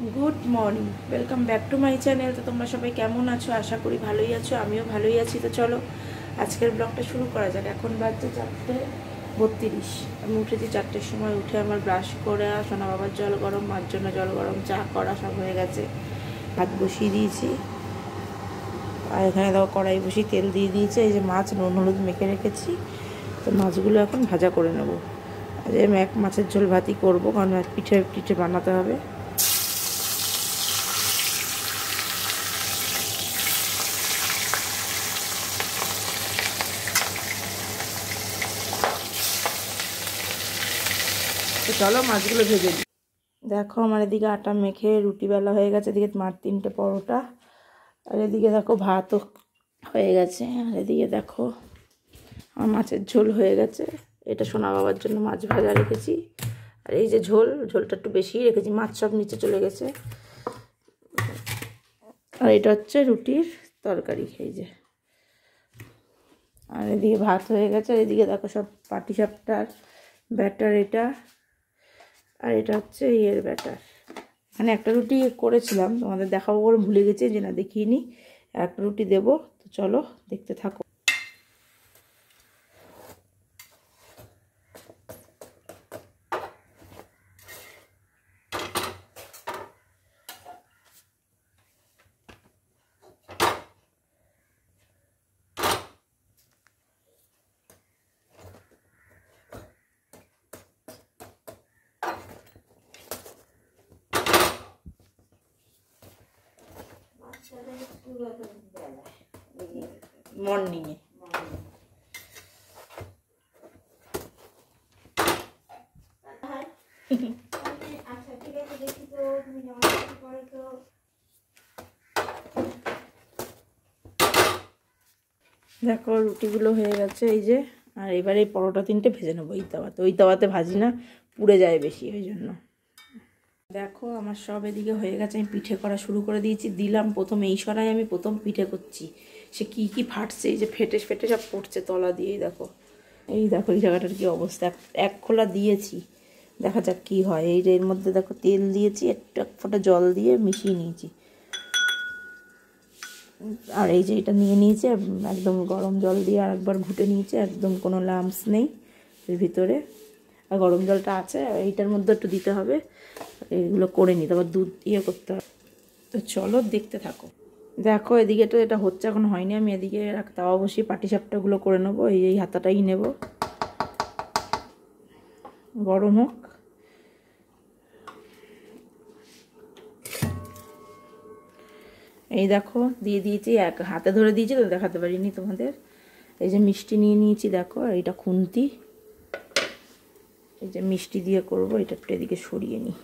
Good morning, welcome back to my channel. তো তোমরা সবাই কেমন আছো? আশা করি ভালোই আছো, আমিও ভালোই আছি। তো চলো আজকের ব্লগটা শুরু করা যাক। এখন বাজছে 4:32। আমি উঠেছি 4টের সময়। উঠে আমার ব্রাশ করে সোনা বাবার জল গরম, মার জন্য জল গরম, চা করা সব হয়ে গেছে। ভাত বসিয়ে দিয়েছি, আর এখানে দেখো কড়াই বসিয়ে তেল দিয়ে দিয়েছে। এই যে মাছ নুন হলুদ মেখে রেখেছি, তো মাছগুলো এখন ভাজা করে নেবো। আর আমি এক মাছের ঝোল ভাতই করবো, কারণ পিঠে পিঠে বানাতে হবে। তো চলো মাছগুলো ভেজে দিই। দেখো আমার এদিকে আটা মেখে রুটি বেলা হয়ে গেছে, এদিকে মার 3টে পরোটা, আর এদিকে দেখো ভাতও হয়ে গেছে, আর এদিকে দেখো আমার মাছের ঝোল হয়ে গেছে। এটা সোনা বাবার জন্য মাছ ভাজা রেখেছি, আর এই যে ঝোলটা একটু বেশিই রেখেছি, মাছ সব নিচে চলে গেছে। আর এটা হচ্ছে রুটির তরকারি, এই যে। আর এদিকে ভাত হয়ে গেছে, আর এদিকে দেখো সব পাটিসাপটার ব্যাটার এটা, আর এটা হচ্ছে ইয়ের ব্যাটার। মানে একটা রুটি করেছিলাম, তোমাদের দেখাবো বলে ভুলে গেছি, যে না দেখিনি। একটা রুটি দেবো, তো চলো দেখতে থাকো। মর্নিংয়ে দেখো রুটিগুলো হয়ে গেছে, এই যে। আর এবারে এই পরোটা 3টে ভেজে নেবো এই তাওয়াতে। ওই তাওয়াতে ভাজি না, পুড়ে যায় বেশি, ওই জন্য। দেখো আমার সব এদিকে হয়ে গেছে, আমি পিঠে করা শুরু করে দিয়েছি। দিলাম প্রথম এই সরাই, আমি প্রথম পিঠে করছি। সে কি কি ফাটছে, এই যে ফেটে ফেটে সব পড়ছে তলা দিয়েই। দেখো এই দেখো এই জায়গাটার কি অবস্থা। এক খোলা দিয়েছি, দেখা যাক কি হয়। এই যে এর মধ্যে দেখো তেল দিয়েছি, একটু এক ফোঁটা জল দিয়ে মিশিয়ে নিয়েছি। আর এই যে এটা নিয়ে নিয়েছে একদম গরম জল দিয়ে, আর একবার ঘুটে নিয়েছে, একদম কোনো লাম্পস নেই এর ভিতরে। আর গরম জলটা আছে, এইটার মধ্যে একটু দিতে হবে। এগুলো করে নিতে আবার দুধ ইয়ে করতে হবে। তো চলো দেখতে থাকো। দেখো এদিকে তো এটা হচ্ছে, এখন হয়নি। আমি এদিকে তাওয়া বসিয়ে পাটিসাপটাগুলো করে নেবো। এই হাতাটাই নেব, গরম হোক। এই দেখো দিয়ে দিয়েছি, এক হাতে ধরে দিয়েছি তো দেখাতে পারিনি তোমাদের। এই যে মিষ্টি নিয়ে নিয়েছি দেখো, আর এটা খুন্তি। এই যে মিষ্টি দিয়ে করবো, এটা একটু এদিকে সরিয়ে নিই।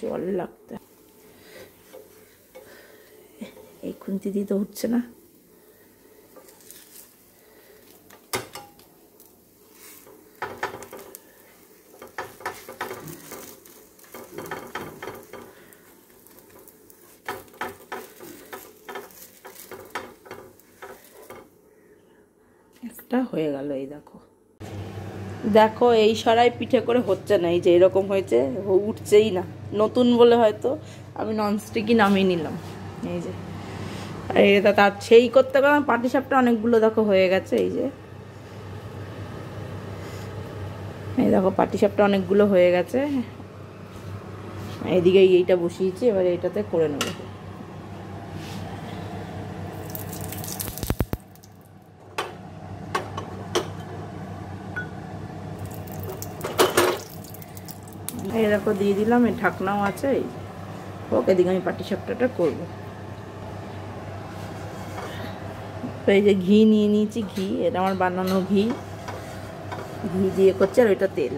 জল লাগতে, এই খুন্তি দিয়ে তো হচ্ছে না। একটা হয়ে গেল, এই দেখো। দেখো এই সরাই পিঠে করে হচ্ছে না, এই যে এরকম হয়েছে, উঠছেই না। নতুন বলে হয়তো আমি ননস্টিকই নামিয়ে নিলাম, এই যে। আর এটা তার সেই করতে গেলাম, পাটিসাপটা অনেকগুলো দেখো হয়ে গেছে, এই যে। এই দেখো পাটিসাপটা অনেকগুলো হয়ে গেছে। এদিকে এইটা বসিয়েছি, এবার এইটাতে করে নেব। এই দেখো দিয়ে দিলাম, এই ঢাকনাও আছে। ওকে দিকে আমি পাটিসাপটাটা করবো। তো এই যে ঘি নিয়ে নিয়েছি, ঘি এটা আমার বানানো ঘি, ঘি দিয়ে করছি। আর ওইটা তেল,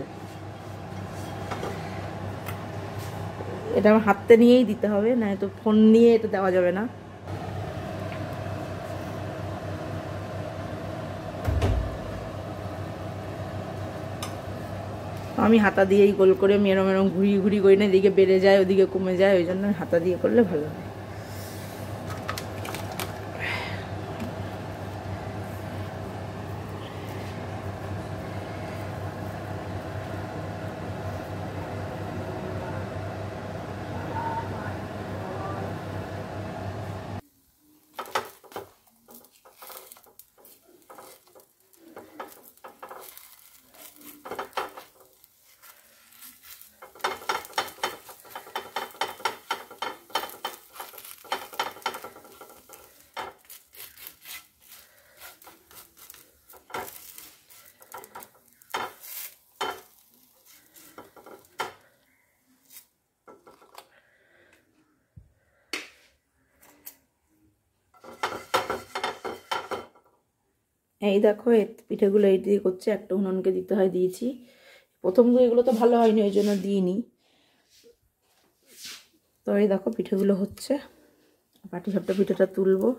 এটা আমার হাতে নিয়েই দিতে হবে, না তো ফোন নিয়ে এটা দেওয়া যাবে না। আমি হাতা দিয়েই গোল করে আমি এরম এরম ঘুরিয়ে ঘুরিয়ে করি না, এদিকে বেড়ে যায় ওদিকে কমে যায়, ওই জন্য হাতা দিয়ে করলে ভালো হয়। এই দেখো পিঠেগুলো এই দিয়ে করছে, একটা উনুনকে দিতে হয়, দিয়েছি। প্রথমগুলো এগুলো তো ভালো হয়নি, ওই জন্য দিইনি। তো এই দেখো পিঠেগুলো হচ্ছে, পাটিসাপটা পিঠেটা তুলবো।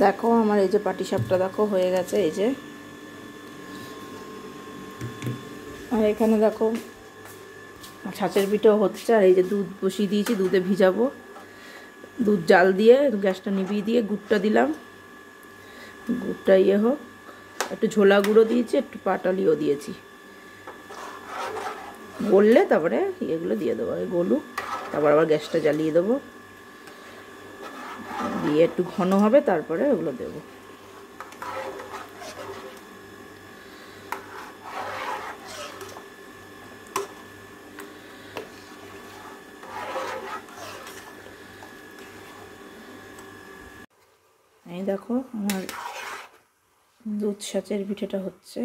দেখো আমার এই যে পাটিসাপটা দেখো হয়ে গেছে, এই যে। আর এখানে দেখো ছাঁচের পিঠেও হচ্ছে। আর এই যে দুধ বসিয়ে দিয়েছি, দুধে ভিজাবো। দুধ জাল দিয়ে গ্যাসটা নিভিয়ে দিয়ে গুড়টা দিলাম, গুড়টা ইয়ে হোক। একটু ঝোলা গুঁড়ো দিয়েছি, একটু পাটালিও দিয়েছি। গললে তারপরে এগুলো দিয়ে দেবো, গলুক, তারপর আবার গ্যাসটা জ্বালিয়ে দেবো, দিয়ে একটু ঘন হবে, তারপরে ওগুলো দেবো। এই দেখো আমার দুধ ছাঁচের পিঠেটা হচ্ছে,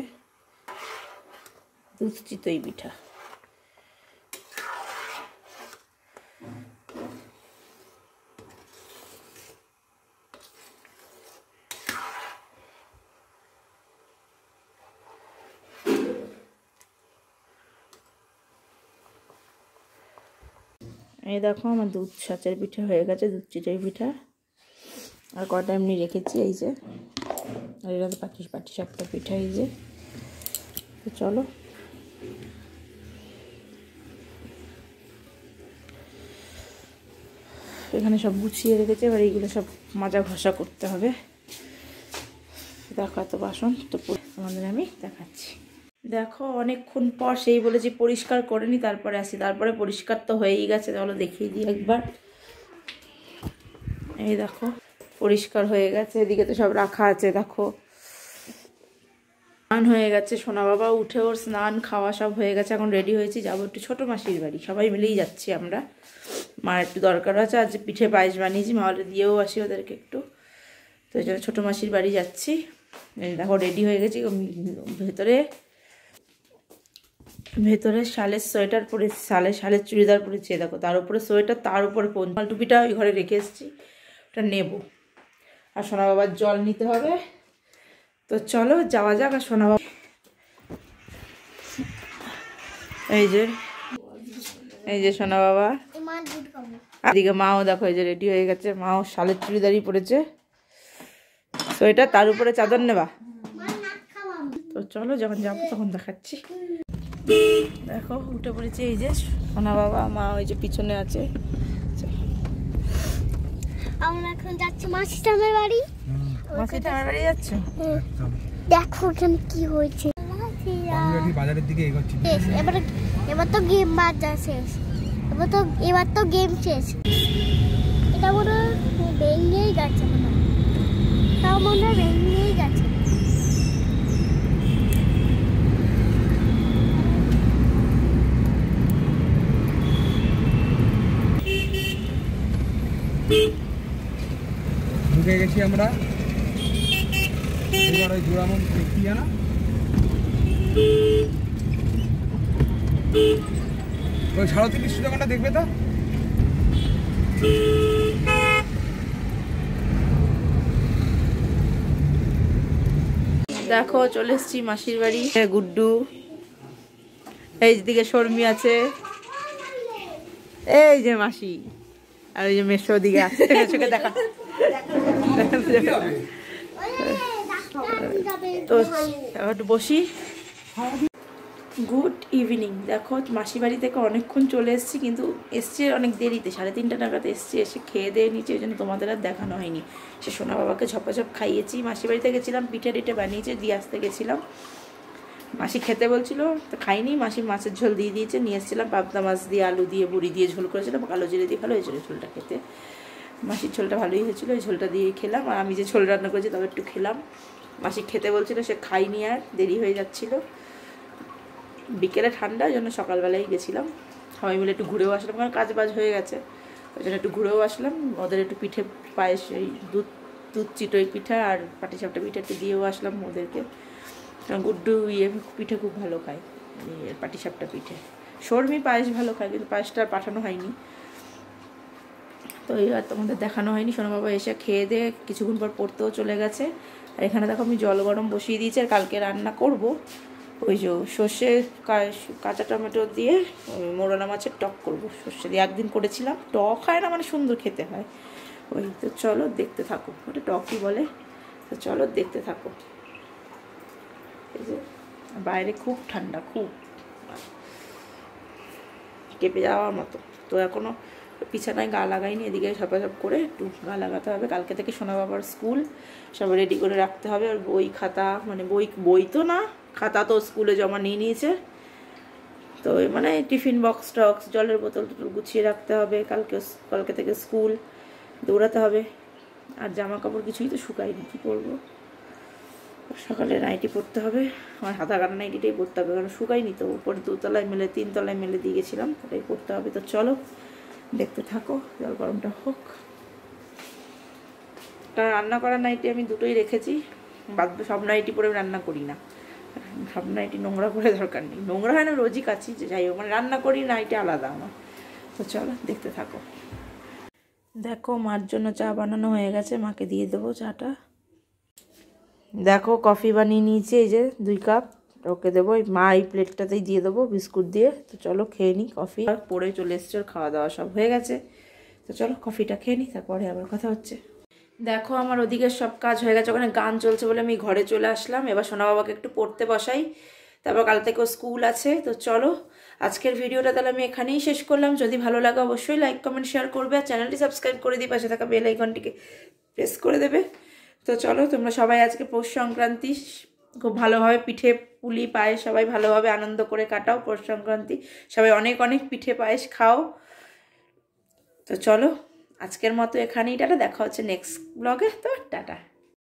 দুধ চিতই পিঠা। এই দেখো আমার দুধ ছাঁচের পিঠা হয়ে গেছে, দুধ চিতই পিঠা। আর কটা এমনি রেখেছি, এই যে। আর এটা তো পাটিসাপটা পিঠা, এই যে। তো চলো, এখানে সব গুছিয়ে রেখেছি, এবার এইগুলো সব মাজা ঘষা করতে হবে। দেখো এত বাসন, তো আমাদের আমি দেখাচ্ছি। দেখো অনেকক্ষণ পর সেই বলেছি পরিষ্কার করে নি, তারপরে আসি, তারপরে পরিষ্কার তো হয়েই গেছে। চলো দেখিয়ে দিই একবার। এই দেখো পরিষ্কার হয়ে গেছে, এদিকে তো সব রাখা আছে। দেখো স্নান হয়ে গেছে, সোনা বাবা উঠে ওর স্নান খাওয়া সব হয়ে গেছে। এখন রেডি হয়েছি, যাবো একটু ছোটো মাসির বাড়ি, সবাই মিলেই যাচ্ছি আমরা। মার একটু দরকার আছে, আজ পিঠে পায়েস বানিয়েছি, মাওয়ালে দিয়েও আসি ওদেরকে একটু। তো এই জন্য ছোটো মাসির বাড়ি যাচ্ছি। দেখো রেডি হয়ে গেছি। ভেতরে শালের সোয়েটার পরেছি, শালের চুড়িদার পরেছি। দেখো তার উপরে সোয়েটার, তার উপরে পঞ্চাল টুপিটা ওই ঘরে রেখে এসেছি, ওটা নেব। আর সোনা বাবার জল নিতে হবে। তো চলো যাওয়া যাক। আর সোনা বাবা এই যে সোনা বাবা, এদিকে মাও দেখো এই যে রেডি হয়ে গেছে। মাও শালের চুড়িদারই পরেছে, সোয়েটার, তার উপরে চাদর নেবা। তো চলো যখন যাবো তখন দেখাচ্ছি। দেখো উঠে পড়েছি, এই যে সোনা বাবা, মা ওই যে পিছনে আছে। আমরা এখন যাচ্ছি মাসির ঠামের বাড়ি। মাসির ঠামের বাড়ি যাচ্ছ? দেখো এখানে কি হয়েছে। বাজারের দিকে এগোচ্ছি। এবার তো গেম বাজার শেষ, এবার তো গেম শেষ। এটা মনে হয় ভেঙেই গেছে, তাও মনে হয় ভেঙেই গেছে। ঢুকে গেছি আমরা। এবার ওই জোড়ামন দেখি না, ওই 37 দোকানটা দেখবে তো। দেখো চলে এসছি মাসির বাড়ি। গুড্ডু, এই দিকে শর্মি আছে, এই যে মাসি, আর এই যে মেশো দিকে আছে। মেশোকে দেখা তো একটু বসি। Good evening. দেখো মাসি বাড়ি থেকে অনেকক্ষণ চলে এসেছি, কিন্তু এসছে অনেক দেরিতে, 3:30 নাগাদ এসছে। এসে খেয়ে দিয়ে নিচে, ওই জন্য তোমাদের আর দেখানো হয়নি। সে সোনা বাবাকে ঝপাঝপ খাইয়েছি। মাসি বাড়িতে গেছিলাম, পিঠে টিঠে বানিয়েছে, দিয়ে আসতে গেছিলাম। মাসি খেতে বলছিল তো খাইনি। মাসি মাছের ঝোল দিয়ে দিয়েছে, নিয়ে এসেছিলাম পাবদা মাছ দিয়ে, আলু দিয়ে, বড়ি দিয়ে ঝোল করেছিলাম, কালো জিরে দিয়ে। ভালো হয়েছিল ঝোলটা খেতে, মাসির ঝোলটা ভালোই হয়েছিলো। ওই ঝোলটা দিয়েই খেলাম, আর আমি যে ঝোল রান্না করেছি তবে একটু খেলাম। মাসি খেতে বলছিল, সে খাইনি, আর দেরি হয়ে যাচ্ছিলো। বিকেলে ঠান্ডা, ওই জন্য সকালবেলায় গেছিলাম। সবাই মিলে একটু ঘুরেও আসলাম, কারণ কাজ বাজ হয়ে গেছে, ওই জন্য একটু ঘুরেও আসলাম। ওদের একটু পিঠে পায়েস, এই দুধ চিতই পিঠা আর পাটিসাপটা পিঠা একটু দিয়েও আসলাম ওদেরকে। কারণ গুড্ডু পিঠে খুব ভালো খায়, পাটিসাপটা পিঠে। শর্মি পায়েস ভালো খায়, কিন্তু পায়েসটা আর পাঠানো হয়নি, তো এই আর তোমাদের দেখানো হয়নি। সোনা বাবা এসে খেয়ে দিয়ে কিছুক্ষণ পর পড়তেও চলে গেছে। আর এখানে দেখো আমি জল গরম বসিয়ে দিয়েছি, আর কালকে রান্না করব ওই যে সর্ষে কাঁচা টমেটো দিয়ে মোরলা মাছের টক করব সর্ষে দিয়ে। একদিন করেছিলাম, টক হয় না মানে সুন্দর খেতে হয়। ওই তো চলো দেখতে থাকো, ওটা টকই বলে। তো চলো দেখতে থাকো। এই যে বাইরে খুব ঠান্ডা, খুব কেঁপে যাওয়ার মতো। তো এখনও বিছানায় গা লাগাইনি, এদিকে সপাসপ করে একটু গা লাগাতে হবে। কালকে থেকে সোনা বাবার স্কুল, সব রেডি করে রাখতে হবে। আর বই খাতা, মানে বই তো না, খাতা তো স্কুলে জমা নিয়ে নিয়েছে। তো মানে টিফিন বক্স টক্স, জলের বোতল গুছিয়ে রাখতে হবে। কালকে থেকে স্কুল, দৌড়াতে হবে। আর জামা কাপড় কিছুই তো শুকায়নি, কী করবো। সকালে নাইটি পরতে হবে, আমার হাতা কাটা নাইটিটাই পরতে হবে, কারণ শুকায়নি তো। উপরে 2 তলায় মেলে 3 তলায় মেলে দিয়ে গেছিলাম, ওটাই পরতে হবে। তো চলো দেখতে থাকো, জল গরমটা হোক। কারণ রান্না করার নাইটি আমি দুটোই রেখেছি, বাদ সব নাইটি পরে আমি রান্না করি না। সব নাইটি নোংরা করে দরকার নেই, নোংরা হয় না, রোজই কাছি, যাই হোক মানে রান্না করি, নাইটি আলাদা আমার। তো চলো দেখতে থাকো। দেখো মার জন্য চা বানানো হয়ে গেছে, মাকে দিয়ে দেবো চাটা। দেখো কফি বানিয়ে নিয়েছি, এই যে 2 কাপ, ওকে দেবো। মা এই প্লেটটাতেই দিয়ে দেবো বিস্কুট দিয়ে। তো চলো খেয়ে নিই কফি। পরে চলে এসছে, খাওয়া দাওয়া সব হয়ে গেছে। তো চলো কফিটা খেয়ে নিই, তারপরে আবার কথা হচ্ছে। দেখো আমার ওদিকে সব কাজ হয়ে গেছে, ওখানে গান চলছে বলে আমি ঘরে চলে আসলাম। এবার সোনা বাবাকে একটু পড়তে বসাই, তারপর কাল থেকেও স্কুল আছে। তো চলো আজকের ভিডিওটা তাহলে আমি এখানেই শেষ করলাম। যদি ভালো লাগে অবশ্যই লাইক কমেন্ট শেয়ার করবে, আর চ্যানেলটি সাবস্ক্রাইব করে দিয়ে পাশে থাকা বেল আইকনটিকে প্রেস করে দেবে। তো চলো তোমরা সবাই আজকে পৌষ সংক্রান্তি খুব ভালোভাবে পিঠে পুলি পায়েস সবাই ভালোভাবে আনন্দ করে কাটাও। পৌষ সংক্রান্তি সবাই অনেক অনেক পিঠে পায়েস খাও। তো চলো আজকের মতো এখানেই টাটা, দেখা হচ্ছে নেক্সট ব্লগে। তো টাটা।